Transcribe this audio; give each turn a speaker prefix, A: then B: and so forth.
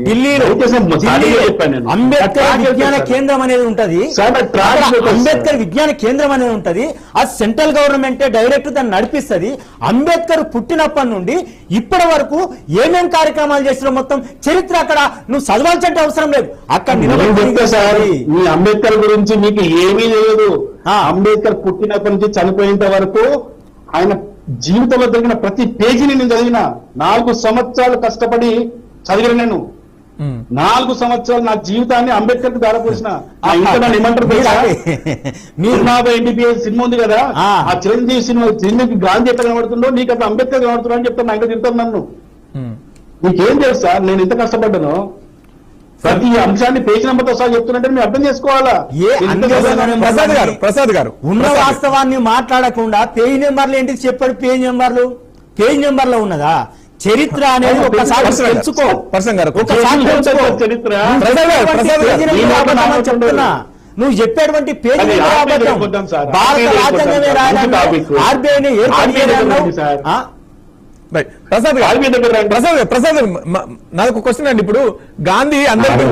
A: ఢిల్లీలో అంబేద్కర్ విజ్ఞాన కేంద్రం అనేది ఉంటది. అంబేద్కర్ విజ్ఞాన కేంద్రం అనేది ఉంటది. ఆ సెంట్రల్ గవర్నమెంటే డైరెక్ట్ దాన్ని నడిపిస్తుంది. అంబేద్కర్ పుట్టినప్పటి నుండి ఇప్పటి వరకు ఏమేం కార్యక్రమాలు చేసిన మొత్తం చరిత్ర అక్కడ నువ్వు చదవాల్సిన అవసరం లేదు. అక్కడ
B: మీ అంబేద్కర్ గురించి మీకు ఏమీ తెలియదు. అంబేద్కర్ పుట్టినప్పటి నుంచి చనిపోయేంత వరకు ఆయన జీవితంలో జరిగిన ప్రతి పేజీని నేను చదివిన. 4 సంవత్సరాలు కష్టపడి చదివిన నేను. 4 సంవత్సరాలు నా జీవితాన్ని అంబేద్కర్ కి దారపోసిన. సినిమా ఉంది కదా, ఆ చిరంజీవి సినిమా, చిరంజీవి గాంధీ ఎట్లా కనబడుతుందో నీకు అట్లా అంబేద్కర్ కనబడుతున్నా అని చెప్తాను. నాకు తింటాను నన్ను. నీకేం తెలుసు సార్ నేను ఎంత కష్టపడ్డాను. ప్రతి అంశాన్ని పేజీ నెంబర్తో సహా చెప్తున్నట్టే మీరు అర్థం చేసుకోవాలా.
A: ప్రసాద్ గారు ఉన్న వాస్తవాన్ని మాట్లాడకుండా పేజీ నెంబర్లు ఏంటి చెప్పాడు. పేజీ నెంబర్లో ఉన్నదా చరిత్ర అనేది ఒకసారి తెలుసుకో. చెప్తున్నా నువ్వు చెప్పేటువంటి పేజీ భారత రాజ్యాంగమే రాయాలి, ఆర్బీఐని ఏర్పాటు చేయాలి.
C: ప్రసాద్ నాకు క్వశ్చన్ అండి. ఇప్పుడు గాంధీ అందరికీ